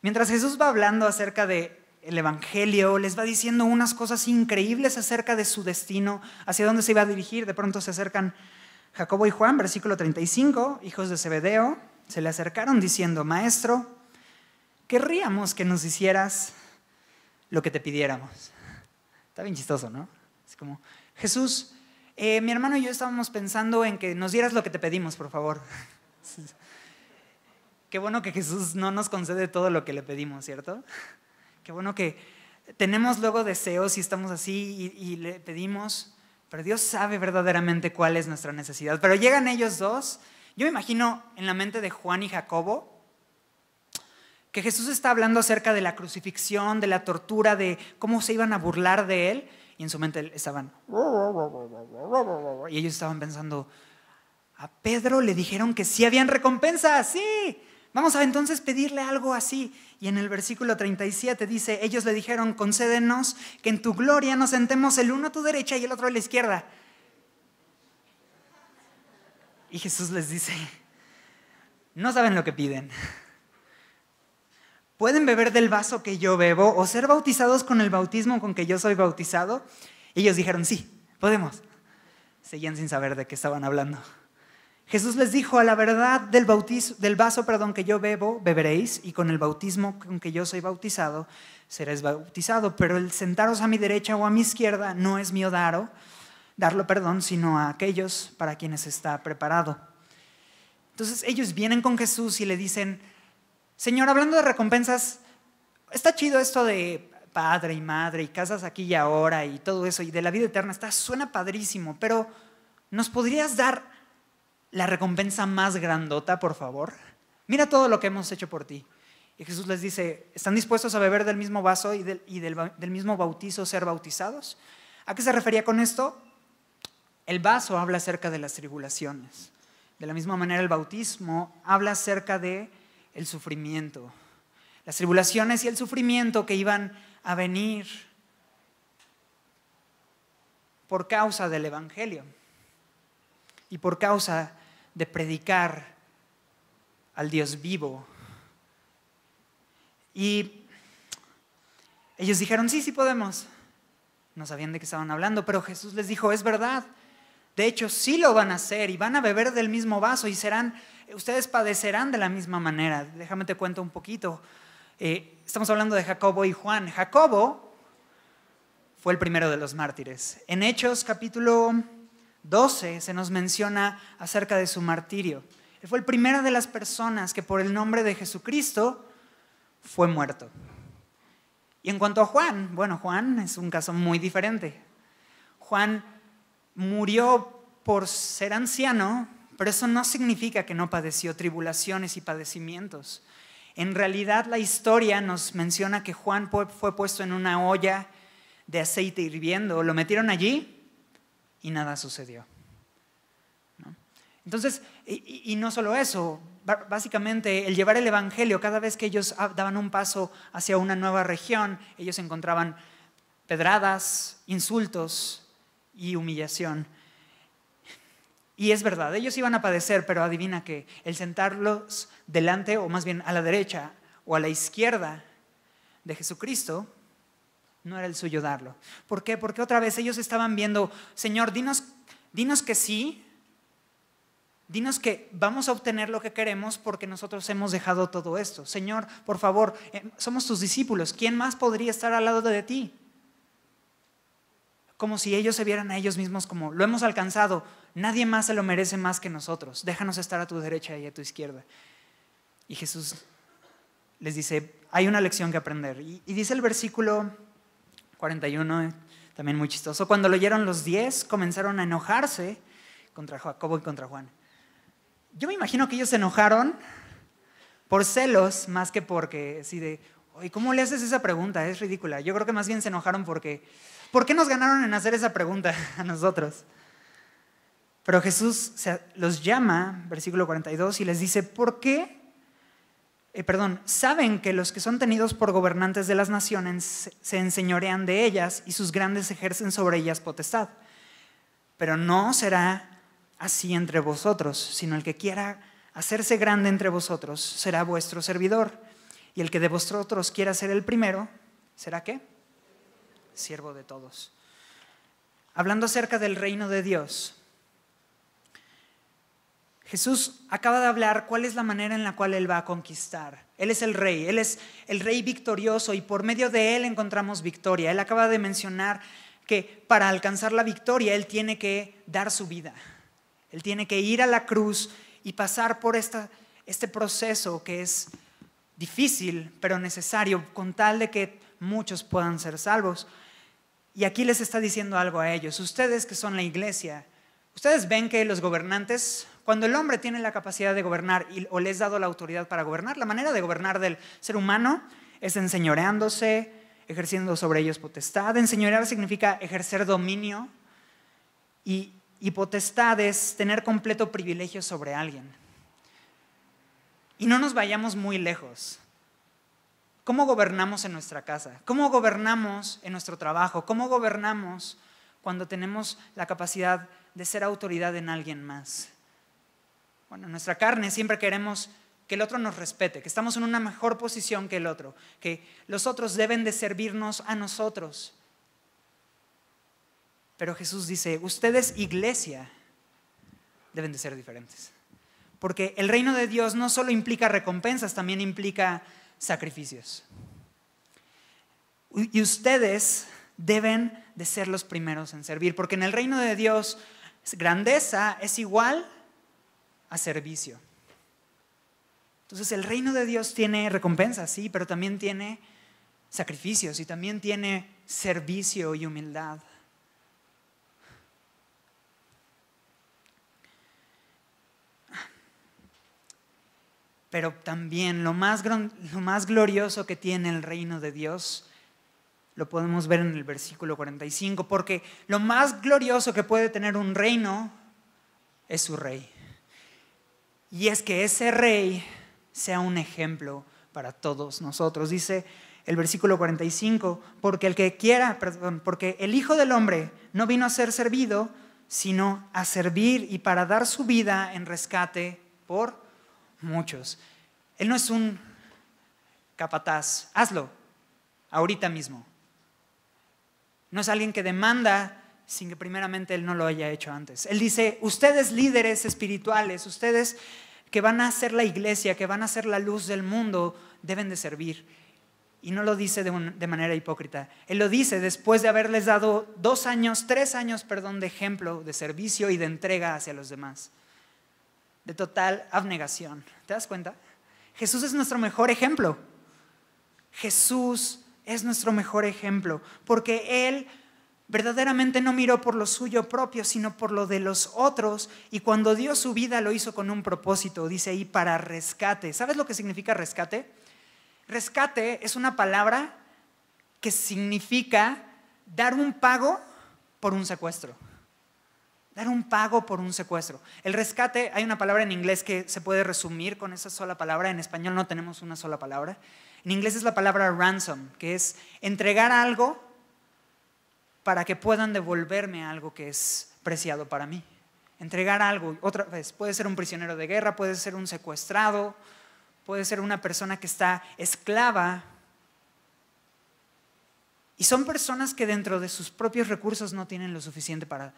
Mientras Jesús va hablando acerca de el Evangelio, les va diciendo unas cosas increíbles acerca de su destino, hacia dónde se iba a dirigir. De pronto se acercan Jacobo y Juan, versículo 35, hijos de Zebedeo, se le acercaron diciendo, Maestro, querríamos que nos hicieras lo que te pidiéramos. Está bien chistoso, ¿no? Es como, Jesús, mi hermano y yo estábamos pensando en que nos dieras lo que te pedimos, por favor. Qué bueno que Jesús no nos concede todo lo que le pedimos, ¿cierto? Qué bueno que tenemos luego deseos y estamos así y le pedimos, pero Dios sabe verdaderamente cuál es nuestra necesidad. Pero llegan ellos dos, yo me imagino en la mente de Juan y Jacobo, que Jesús está hablando acerca de la crucifixión, de la tortura, de cómo se iban a burlar de él, y en su mente estaban, y ellos estaban pensando, a Pedro le dijeron que sí habían recompensas, sí. Vamos a entonces pedirle algo así. Y en el versículo 37 dice, ellos le dijeron, concédenos que en tu gloria nos sentemos el uno a tu derecha y el otro a la izquierda. Y Jesús les dice, no saben lo que piden. ¿Pueden beber del vaso que yo bebo o ser bautizados con el bautismo con que yo soy bautizado? Y ellos dijeron, sí, podemos. Seguían sin saber de qué estaban hablando. Jesús les dijo, a la verdad del vaso que yo bebo, beberéis, y con el bautismo con que yo soy bautizado, seréis bautizado. Pero el sentaros a mi derecha o a mi izquierda no es mío darlo, sino a aquellos para quienes está preparado. Entonces ellos vienen con Jesús y le dicen, Señor, hablando de recompensas, está chido esto de padre y madre y casas aquí y ahora y todo eso, y de la vida eterna, suena padrísimo, pero ¿nos podrías dar la recompensa más grandota, por favor? Mira todo lo que hemos hecho por ti. Y Jesús les dice, ¿están dispuestos a beber del mismo vaso y del mismo bautizo ser bautizados? ¿A qué se refería con esto? El vaso habla acerca de las tribulaciones. De la misma manera, el bautismo habla acerca de el sufrimiento. Las tribulaciones y el sufrimiento que iban a venir por causa del Evangelio y por causa de predicar al Dios vivo. Y ellos dijeron, sí podemos. No sabían de qué estaban hablando, pero Jesús les dijo, es verdad. De hecho, sí lo van a hacer y van a beber del mismo vaso y ustedes padecerán de la misma manera. Déjame te cuento un poquito. Estamos hablando de Jacobo y Juan. Jacobo fue el primero de los mártires. En Hechos capítulo 12 se nos menciona acerca de su martirio. Él fue el primero de las personas que por el nombre de Jesucristo fue muerto. Y en cuanto a Juan, bueno, Juan es un caso muy diferente. Juan murió por ser anciano, pero eso no significa que no padeció tribulaciones y padecimientos. En realidad la historia nos menciona que Juan fue puesto en una olla de aceite hirviendo, lo metieron allí y nada sucedió, ¿no? Entonces, y no solo eso, básicamente el llevar el evangelio, cada vez que ellos daban un paso hacia una nueva región, ellos encontraban pedradas, insultos y humillación. Y es verdad, ellos iban a padecer, pero adivina que el sentarlos delante, o más bien a la derecha o a la izquierda de Jesucristo, no era el suyo darlo. ¿Por qué? Porque otra vez ellos estaban viendo, Señor, dinos que sí, dinos que vamos a obtener lo que queremos porque nosotros hemos dejado todo esto. Señor, por favor, somos tus discípulos, ¿quién más podría estar al lado de ti? Como si ellos se vieran a ellos mismos como, lo hemos alcanzado, nadie más se lo merece más que nosotros, déjanos estar a tu derecha y a tu izquierda. Y Jesús les dice, hay una lección que aprender. Y dice el versículo 41, también muy chistoso, cuando lo oyeron los 10, comenzaron a enojarse contra Jacobo y contra Juan. Yo me imagino que ellos se enojaron por celos más que porque, así de, oye, ¿cómo le haces esa pregunta? Es ridícula. Yo creo que más bien se enojaron porque, ¿por qué nos ganaron en hacer esa pregunta a nosotros? Pero Jesús los llama, versículo 42, y les dice, ¿por qué? Saben que los que son tenidos por gobernantes de las naciones se enseñorean de ellas y sus grandes ejercen sobre ellas potestad. Pero no será así entre vosotros, sino el que quiera hacerse grande entre vosotros será vuestro servidor. Y el que de vosotros quiera ser el primero, ¿será qué? Siervo de todos. Hablando acerca del reino de Dios, Jesús acaba de hablar cuál es la manera en la cual Él va a conquistar. Él es el rey victorioso y por medio de Él encontramos victoria. Él acaba de mencionar que para alcanzar la victoria Él tiene que dar su vida. Él tiene que ir a la cruz y pasar por este proceso que es difícil pero necesario con tal de que muchos puedan ser salvos. Y aquí les está diciendo algo a ellos. Ustedes que son la iglesia, ustedes ven que los gobernantes, cuando el hombre tiene la capacidad de gobernar o le es dado la autoridad para gobernar, la manera de gobernar del ser humano es enseñoreándose, ejerciendo sobre ellos potestad. Enseñorear significa ejercer dominio y potestad es tener completo privilegio sobre alguien. Y no nos vayamos muy lejos. ¿Cómo gobernamos en nuestra casa? ¿Cómo gobernamos en nuestro trabajo? ¿Cómo gobernamos cuando tenemos la capacidad de ser autoridad en alguien más? Bueno, en nuestra carne siempre queremos que el otro nos respete, que estamos en una mejor posición que el otro, que los otros deben de servirnos a nosotros. Pero Jesús dice, ustedes, iglesia, deben de ser diferentes. Porque el reino de Dios no solo implica recompensas, también implica sacrificios. Y ustedes deben de ser los primeros en servir, porque en el reino de Dios grandeza es igual a servicio. Entonces el reino de Dios tiene recompensas, sí, pero también tiene sacrificios y también tiene servicio y humildad. Pero también lo más glorioso que tiene el reino de Dios lo podemos ver en el versículo 45, porque lo más glorioso que puede tener un reino es su rey. Y es que ese rey sea un ejemplo para todos nosotros. Dice el versículo 45, porque el Hijo del Hombre no vino a ser servido, sino a servir y para dar su vida en rescate por muchos. Él no es un capataz, hazlo ahorita mismo. No es alguien que demanda sin que primeramente él no lo haya hecho antes. Él dice, ustedes líderes espirituales, ustedes que van a ser la iglesia, que van a ser la luz del mundo, deben de servir. Y no lo dice de manera hipócrita. Él lo dice después de haberles dado 3 años de ejemplo, de servicio y de entrega hacia los demás. De total abnegación. ¿Te das cuenta? Jesús es nuestro mejor ejemplo. Jesús es nuestro mejor ejemplo, porque Él verdaderamente no miró por lo suyo propio, sino por lo de los otros, y cuando dio su vida lo hizo con un propósito, dice ahí, para rescate. ¿Sabes lo que significa rescate? Rescate es una palabra que significa dar un pago por un secuestro. Dar un pago por un secuestro. El rescate, hay una palabra en inglés que se puede resumir con esa sola palabra. En español no tenemos una sola palabra. En inglés es la palabra ransom, que es entregar algo para que puedan devolverme algo que es preciado para mí. Entregar algo, otra vez, puede ser un prisionero de guerra, puede ser un secuestrado, puede ser una persona que está esclava. Y son personas que dentro de sus propios recursos no tienen lo suficiente para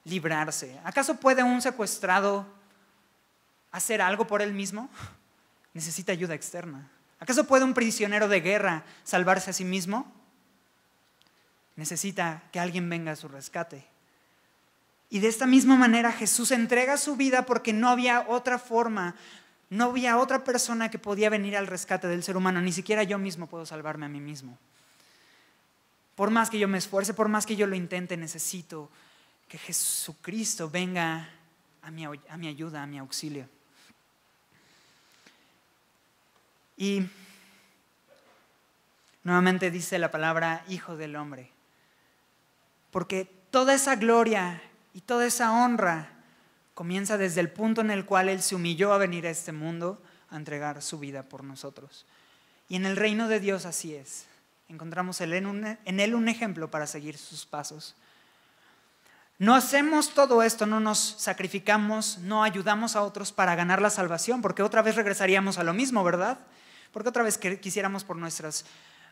librarse. ¿Acaso puede un secuestrado hacer algo por él mismo? Necesita ayuda externa. ¿Acaso puede un prisionero de guerra salvarse a sí mismo? Necesita que alguien venga a su rescate. Y de esta misma manera Jesús entrega su vida porque no había otra forma, no había otra persona que podía venir al rescate del ser humano. Ni siquiera yo mismo puedo salvarme a mí mismo. Por más que yo me esfuerce, por más que yo lo intente, necesito que Jesucristo venga a mi ayuda, a mi auxilio. Y nuevamente dice la palabra Hijo del Hombre, porque toda esa gloria y toda esa honra comienza desde el punto en el cual Él se humilló a venir a este mundo a entregar su vida por nosotros. Y en el reino de Dios así es. Encontramos en Él un ejemplo para seguir sus pasos. No hacemos todo esto, no nos sacrificamos, no ayudamos a otros para ganar la salvación, porque otra vez regresaríamos a lo mismo, ¿verdad? Porque otra vez quisiéramos por nuestras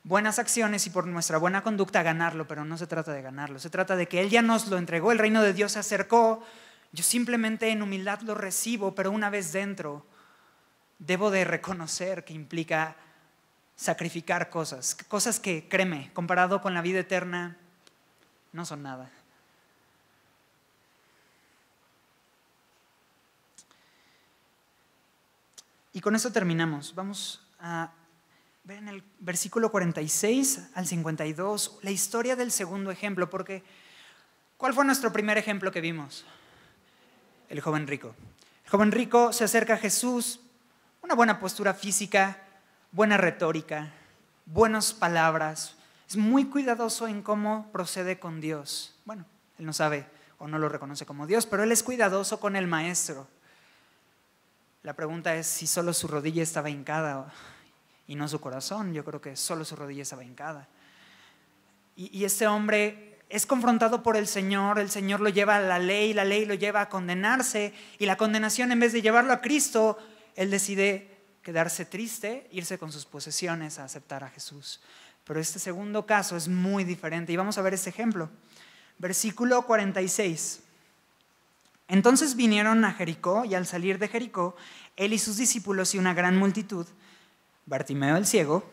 buenas acciones y por nuestra buena conducta ganarlo, pero no se trata de ganarlo, se trata de que Él ya nos lo entregó, el reino de Dios se acercó, yo simplemente en humildad lo recibo, pero una vez dentro debo de reconocer que implica sacrificar cosas que, créeme, comparado con la vida eterna, no son nada. Y con esto terminamos. Vamos a ver en el versículo 46 al 52 la historia del segundo ejemplo, porque ¿cuál fue nuestro primer ejemplo que vimos? El joven rico. El joven rico se acerca a Jesús, una buena postura física, buena retórica, buenas palabras. Es muy cuidadoso en cómo procede con Dios. Bueno, él no sabe o no lo reconoce como Dios, pero él es cuidadoso con el maestro. La pregunta es si solo su rodilla estaba hincada y no su corazón. Yo creo que solo su rodilla estaba hincada. Y este hombre es confrontado por el Señor lo lleva a la ley lo lleva a condenarse, y la condenación, en vez de llevarlo a Cristo, él decide quedarse triste, irse con sus posesiones a aceptar a Jesús. Pero este segundo caso es muy diferente y vamos a ver este ejemplo. Versículo 46. Entonces vinieron a Jericó, y al salir de Jericó, él y sus discípulos y una gran multitud, Bartimeo el ciego,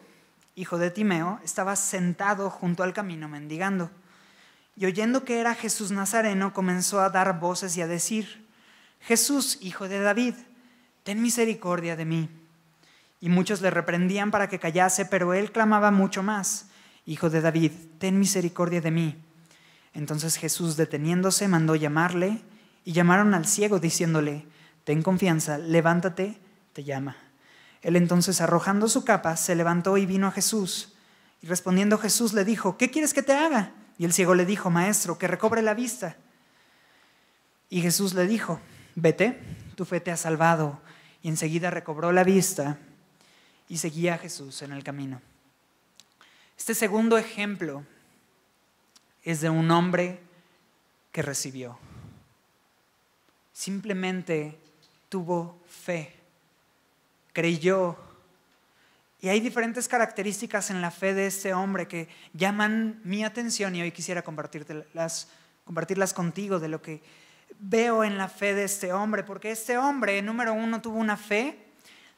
hijo de Timeo, estaba sentado junto al camino mendigando. Y oyendo que era Jesús Nazareno, comenzó a dar voces y a decir: Jesús, hijo de David, ten misericordia de mí. Y muchos le reprendían para que callase, pero él clamaba mucho más: Hijo de David, ten misericordia de mí. Entonces Jesús, deteniéndose, mandó llamarle, y llamaron al ciego diciéndole: Ten confianza, levántate, te llama. Él entonces, arrojando su capa, se levantó y vino a Jesús. Y respondiendo Jesús le dijo, ¿qué quieres que te haga? Y el ciego le dijo, Maestro, que recobre la vista. Y Jesús le dijo, vete, tu fe te ha salvado. Y enseguida recobró la vista y seguía a Jesús en el camino. Este segundo ejemplo es de un hombre que recibió. Simplemente tuvo fe, creyó. Y hay diferentes características en la fe de este hombre que llaman mi atención y hoy quisiera compartirlas contigo de lo que veo en la fe de este hombre. Porque este hombre, número uno, tuvo una fe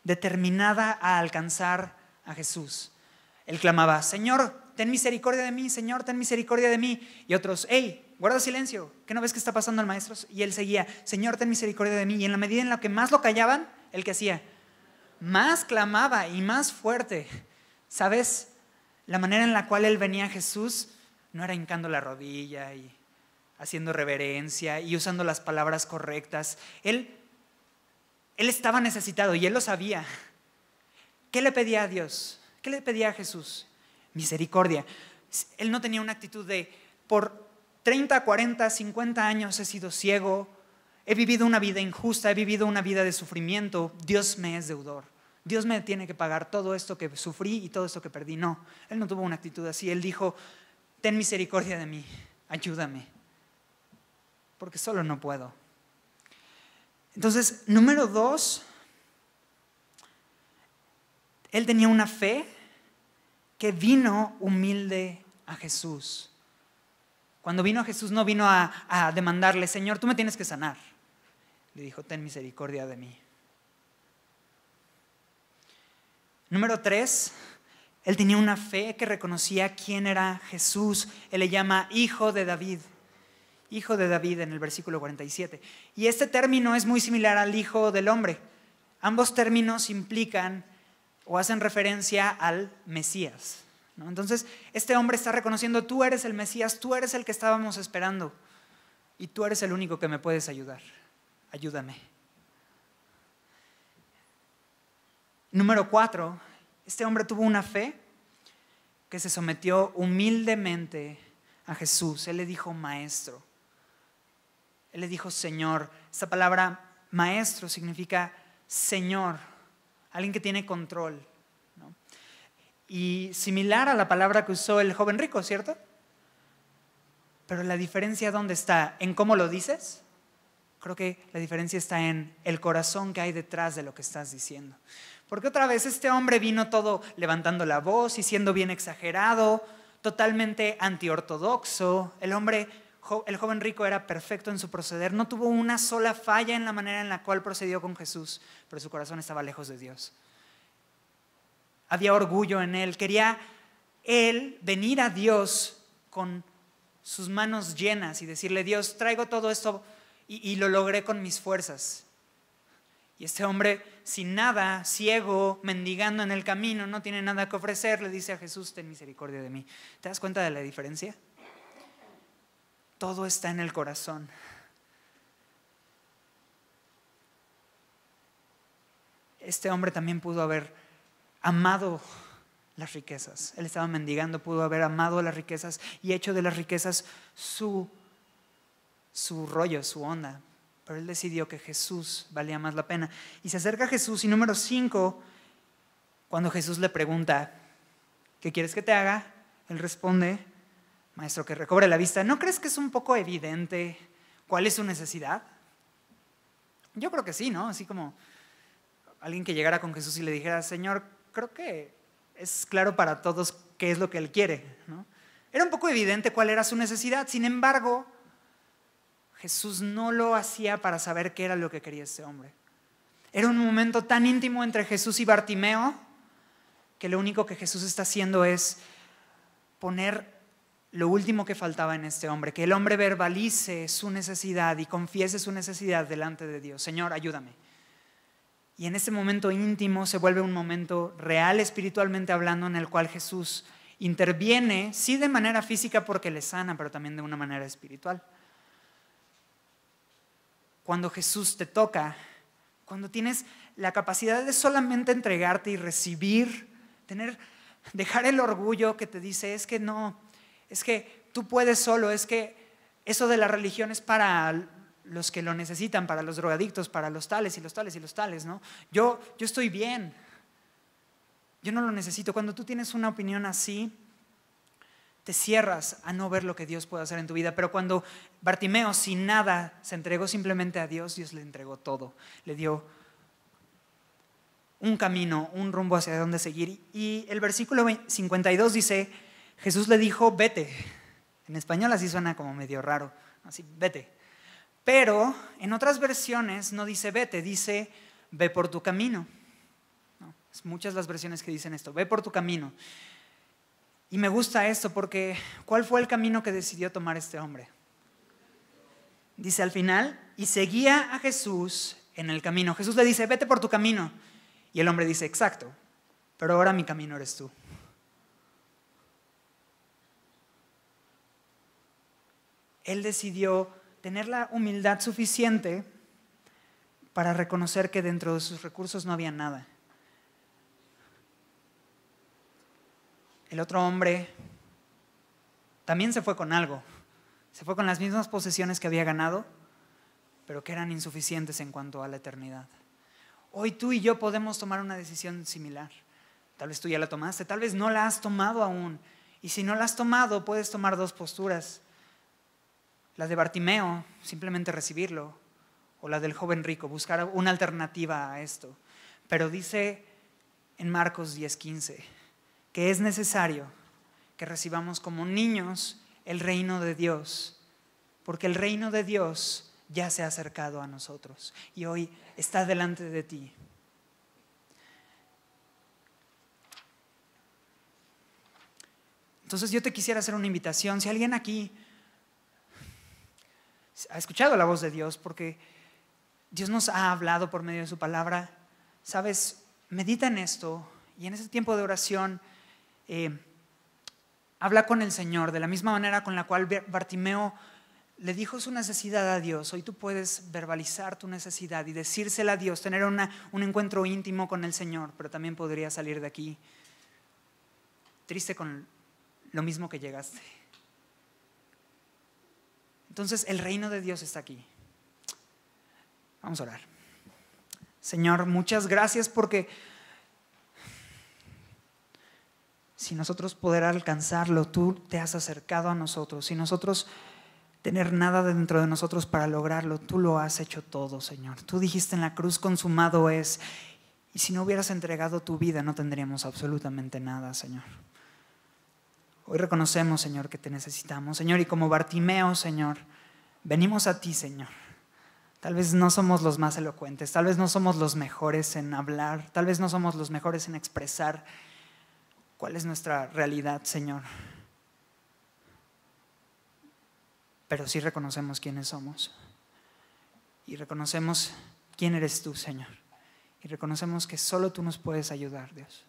determinada a alcanzar a Jesús. Él clamaba, Señor, ten misericordia de mí, Señor, ten misericordia de mí. Y otros, hey, guarda silencio, ¿qué no ves que está pasando al maestro? Y él seguía, Señor, ten misericordia de mí. Y en la medida en la que más lo callaban, ¿él qué hacía? Más clamaba y más fuerte. ¿Sabes? La manera en la cual él venía a Jesús no era hincando la rodilla y haciendo reverencia y usando las palabras correctas. Él estaba necesitado y él lo sabía. ¿Qué le pedía a Dios? ¿Qué le pedía a Jesús? Misericordia. Él no tenía una actitud de, por 30, 40, 50 años he sido ciego, he vivido una vida injusta, he vivido una vida de sufrimiento, Dios me es deudor. Dios me tiene que pagar todo esto que sufrí y todo esto que perdí. No, él no tuvo una actitud así. Él dijo, ten misericordia de mí, ayúdame, porque solo no puedo. Entonces, número dos, él tenía una fe que vino humilde a Jesús. Cuando vino a Jesús no vino a demandarle, Señor, tú me tienes que sanar. Le dijo, ten misericordia de mí. Número tres, él tenía una fe que reconocía quién era Jesús. Él le llama Hijo de David. Hijo de David en el versículo 47. Y este término es muy similar al Hijo del Hombre. Ambos términos implican o hacen referencia al Mesías, ¿no? Entonces, este hombre está reconociendo, tú eres el Mesías, tú eres el que estábamos esperando y tú eres el único que me puedes ayudar. Ayúdame. Número 4, este hombre tuvo una fe que se sometió humildemente a Jesús. Él le dijo maestro. Él le dijo Señor. Esta palabra maestro significa Señor, alguien que tiene control, ¿no? Y similar a la palabra que usó el joven rico, ¿cierto? Pero la diferencia ¿dónde está? ¿En cómo lo dices? Creo que la diferencia está en el corazón que hay detrás de lo que estás diciendo. Porque otra vez este hombre vino todo levantando la voz y siendo bien exagerado, totalmente antiortodoxo. El joven rico era perfecto en su proceder, no tuvo una sola falla en la manera en la cual procedió con Jesús, pero su corazón estaba lejos de Dios. Había orgullo en él, quería él venir a Dios con sus manos llenas y decirle, Dios, traigo todo esto y lo logré con mis fuerzas. Y este hombre sin nada, ciego, mendigando en el camino, no tiene nada que ofrecer, le dice a Jesús, ten misericordia de mí. ¿Te das cuenta de la diferencia? Todo está en el corazón. Este hombre también pudo haber amado las riquezas. Él estaba mendigando, pudo haber amado las riquezas y hecho de las riquezas su rollo, su onda. Pero él decidió que Jesús valía más la pena. Y se acerca a Jesús y número 5, cuando Jesús le pregunta, ¿qué quieres que te haga? Él responde, maestro, que recobre la vista. ¿No crees que es un poco evidente cuál es su necesidad? Yo creo que sí, ¿no? Así como alguien que llegara con Jesús y le dijera, Señor, creo que es claro para todos qué es lo que él quiere, ¿no? Era un poco evidente cuál era su necesidad. Sin embargo, Jesús no lo hacía para saber qué era lo que quería este hombre. Era un momento tan íntimo entre Jesús y Bartimeo que lo único que Jesús está haciendo es poner lo último que faltaba en este hombre, que el hombre verbalice su necesidad y confiese su necesidad delante de Dios. Señor, ayúdame. Y en ese momento íntimo se vuelve un momento real espiritualmente hablando en el cual Jesús interviene, sí de manera física porque le sana, pero también de una manera espiritual. Cuando Jesús te toca, cuando tienes la capacidad de solamente entregarte y recibir, tener Dejar el orgullo que te dice, es que no, es que tú puedes solo, es que eso de la religión es para los que lo necesitan, para los drogadictos, para los tales y los tales y los tales, ¿no? Yo estoy bien, yo no lo necesito. Cuando tú tienes una opinión así, te cierras a no ver lo que Dios puede hacer en tu vida. Pero cuando Bartimeo sin nada se entregó simplemente a Dios, Dios le entregó todo, le dio un camino, un rumbo hacia dónde seguir. Y el versículo 52 dice, Jesús le dijo, vete. En español así suena como medio raro, así, vete. Pero en otras versiones no dice vete, dice ve por tu camino. No, es muchas las versiones que dicen esto, ve por tu camino. Y me gusta esto porque ¿cuál fue el camino que decidió tomar este hombre? Dice al final, y seguía a Jesús en el camino. Jesús le dice, vete por tu camino. Y el hombre dice, exacto, pero ahora mi camino eres tú. Él decidió tener la humildad suficiente para reconocer que dentro de sus recursos no había nada. El otro hombre también se fue con algo. Se fue con las mismas posesiones que había ganado, pero que eran insuficientes en cuanto a la eternidad. Hoy tú y yo podemos tomar una decisión similar. Tal vez tú ya la tomaste, tal vez no la has tomado aún. Y si no la has tomado, puedes tomar dos posturas. La de Bartimeo, simplemente recibirlo, o la del joven rico, buscar una alternativa a esto. Pero dice en Marcos 10:15 que es necesario que recibamos como niños el reino de Dios, porque el reino de Dios ya se ha acercado a nosotros y hoy está delante de ti. Entonces yo te quisiera hacer una invitación. Si alguien aquí ha escuchado la voz de Dios, porque Dios nos ha hablado por medio de su palabra, sabes, medita en esto y en ese tiempo de oración habla con el Señor de la misma manera con la cual Bartimeo le dijo su necesidad a Dios. Hoy tú puedes verbalizar tu necesidad y decírsela a Dios, tener un encuentro íntimo con el Señor, pero también podrías salir de aquí triste con lo mismo que llegaste. Entonces el reino de Dios está aquí. Vamos a orar. Señor, muchas gracias porque si nosotros poder alcanzarlo, tú te has acercado a nosotros. Si nosotros tener nada dentro de nosotros para lograrlo, tú lo has hecho todo, Señor. Tú dijiste en la cruz, consumado es. Y si no hubieras entregado tu vida, no tendríamos absolutamente nada, Señor. Hoy reconocemos, Señor, que te necesitamos, Señor, y como Bartimeo, Señor, venimos a ti, Señor. Tal vez no somos los más elocuentes, tal vez no somos los mejores en hablar, tal vez no somos los mejores en expresar cuál es nuestra realidad, Señor. Pero sí reconocemos quiénes somos y reconocemos quién eres tú, Señor. Y reconocemos que solo tú nos puedes ayudar, Dios.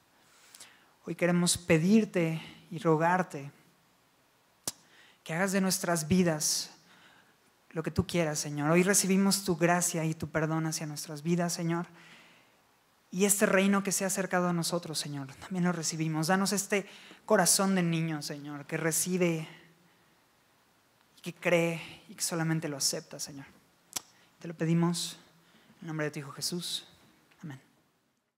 Hoy queremos pedirte y rogarte que hagas de nuestras vidas lo que tú quieras, Señor. Hoy recibimos tu gracia y tu perdón hacia nuestras vidas, Señor. Y este reino que se ha acercado a nosotros, Señor, también lo recibimos. Danos este corazón de niño, Señor, que recibe, que cree y que solamente lo acepta, Señor. Te lo pedimos en nombre de tu Hijo Jesús.